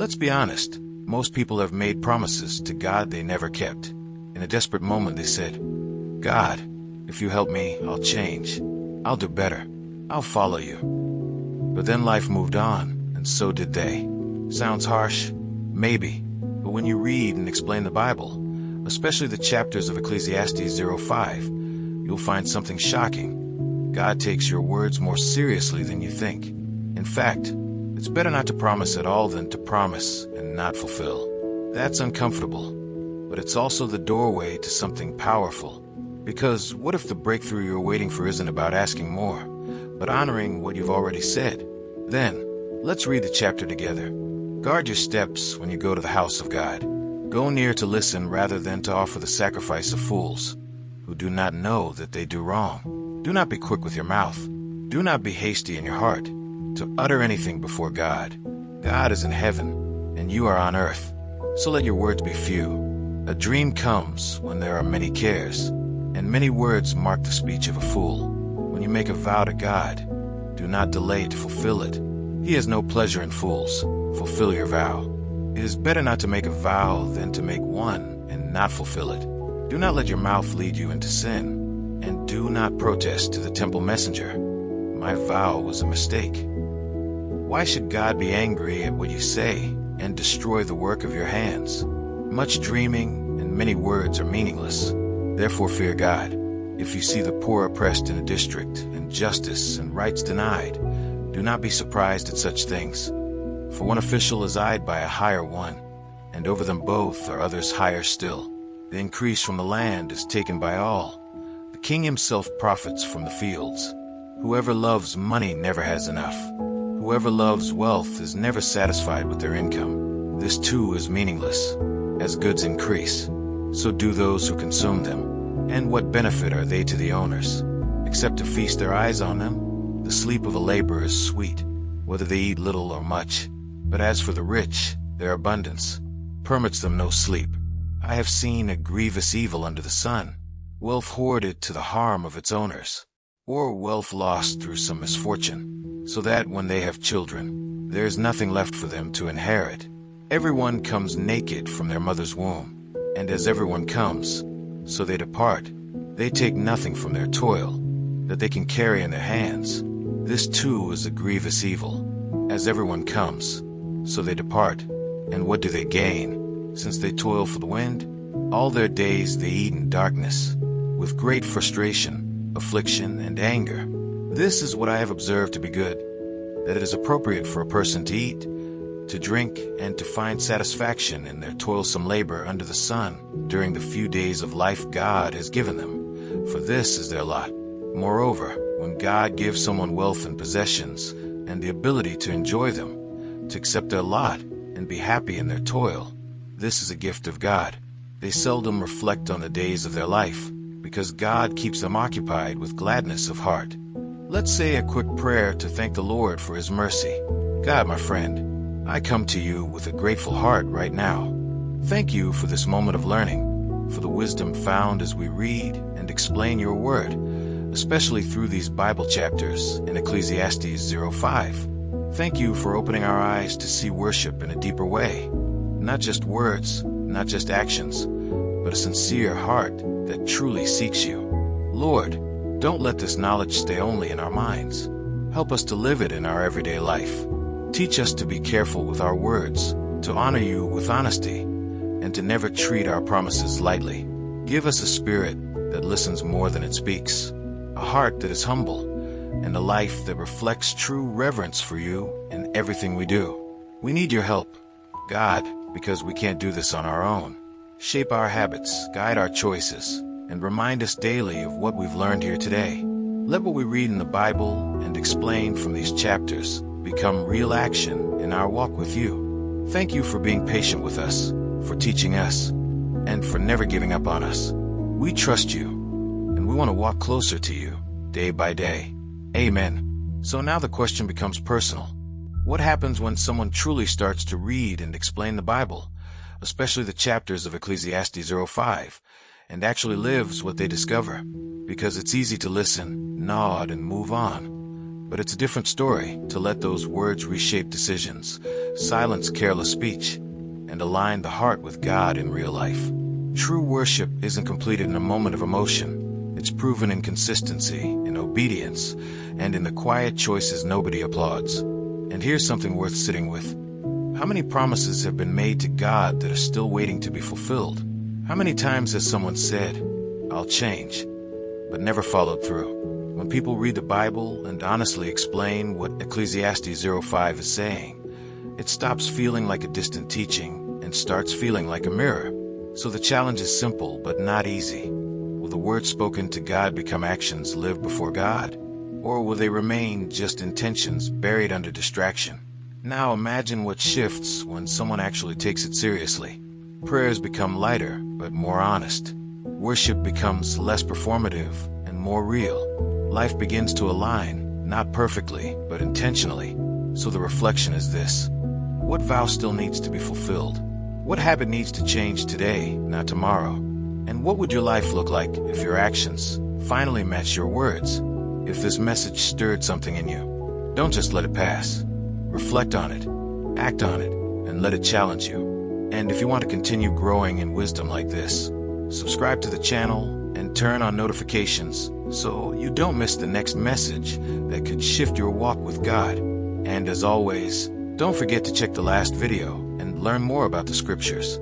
Let's be honest, most people have made promises to God they never kept. In a desperate moment they said, "God, if you help me, I'll change. I'll do better. I'll follow you." But then life moved on, and so did they. Sounds harsh? Maybe. But when you read and explain the Bible, especially the chapters of Ecclesiastes 0:5, you'll find something shocking. God takes your words more seriously than you think. In fact, it's better not to promise at all than to promise and not fulfill. That's uncomfortable, but it's also the doorway to something powerful. Because what if the breakthrough you're waiting for isn't about asking more, but honoring what you've already said? Then, let's read the chapter together. Guard your steps when you go to the house of God. Go near to listen rather than to offer the sacrifice of fools, who do not know that they do wrong. Do not be quick with your mouth. Do not be hasty in your heart to utter anything before God. God is in heaven, and you are on earth. So let your words be few. A dream comes when there are many cares, and many words mark the speech of a fool. When you make a vow to God, do not delay to fulfill it. He has no pleasure in fools. Fulfill your vow. It is better not to make a vow than to make one and not fulfill it. Do not let your mouth lead you into sin, and do not protest to the temple messenger. My vow was a mistake. Why should God be angry at what you say and destroy the work of your hands? Much dreaming and many words are meaningless. Therefore fear God. If you see the poor oppressed in a district, and justice and rights denied, do not be surprised at such things. For one official is eyed by a higher one, and over them both are others higher still. The increase from the land is taken by all. The king himself profits from the fields. Whoever loves money never has enough. Whoever loves wealth is never satisfied with their income. This too is meaningless. As goods increase, so do those who consume them. And what benefit are they to the owners, except to feast their eyes on them? The sleep of a laborer is sweet, whether they eat little or much. But as for the rich, their abundance permits them no sleep. I have seen a grievous evil under the sun, wealth hoarded to the harm of its owners, or wealth lost through some misfortune, so that when they have children, there is nothing left for them to inherit. Everyone comes naked from their mother's womb, and as everyone comes, so they depart. They take nothing from their toil, that they can carry in their hands. This too is a grievous evil. As everyone comes, so they depart. And what do they gain, since they toil for the wind? All their days they eat in darkness, with great frustration, affliction, and anger. This is what I have observed to be good, that it is appropriate for a person to eat, to drink, and to find satisfaction in their toilsome labor under the sun during the few days of life God has given them, for this is their lot. Moreover, when God gives someone wealth and possessions, and the ability to enjoy them, to accept their lot and be happy in their toil, this is a gift of God. They seldom reflect on the days of their life, because God keeps them occupied with gladness of heart. Let's say a quick prayer to thank the Lord for His mercy. God, my friend, I come to you with a grateful heart right now. Thank you for this moment of learning, for the wisdom found as we read and explain your word, especially through these Bible chapters in Ecclesiastes 0:5. Thank you for opening our eyes to see worship in a deeper way. Not just words, not just actions, but a sincere heart that truly seeks you. Lord, don't let this knowledge stay only in our minds. Help us to live it in our everyday life. Teach us to be careful with our words, to honor you with honesty, and to never treat our promises lightly. Give us a spirit that listens more than it speaks, a heart that is humble, and a life that reflects true reverence for you in everything we do. We need your help, God, because we can't do this on our own. Shape our habits, guide our choices, and remind us daily of what we've learned here today. Let what we read in the Bible and explain from these chapters become real action in our walk with you. Thank you for being patient with us, for teaching us, and for never giving up on us. We trust you, and we want to walk closer to you, day by day. Amen. So now the question becomes personal. What happens when someone truly starts to read and explain the Bible, especially the chapters of Ecclesiastes 0:5, and actually lives what they discover? Because it's easy to listen, nod, and move on. But it's a different story to let those words reshape decisions, silence careless speech, and align the heart with God in real life. True worship isn't completed in a moment of emotion. It's proven in consistency, in obedience, and in the quiet choices nobody applauds. And here's something worth sitting with. How many promises have been made to God that are still waiting to be fulfilled? How many times has someone said, "I'll change," but never followed through? When people read the Bible and honestly explain what Ecclesiastes 0:5 is saying, it stops feeling like a distant teaching and starts feeling like a mirror. So the challenge is simple but not easy. Will the words spoken to God become actions lived before God? Or will they remain just intentions buried under distraction? Now imagine what shifts when someone actually takes it seriously. Prayers become lighter but more honest. Worship becomes less performative and more real. Life begins to align, not perfectly, but intentionally. So the reflection is this. What vow still needs to be fulfilled? What habit needs to change today, not tomorrow? And what would your life look like if your actions finally match your words? If this message stirred something in you, don't just let it pass. Reflect on it, act on it, and let it challenge you. And if you want to continue growing in wisdom like this, subscribe to the channel and turn on notifications so you don't miss the next message that could shift your walk with God. And as always, don't forget to check the last video and learn more about the scriptures.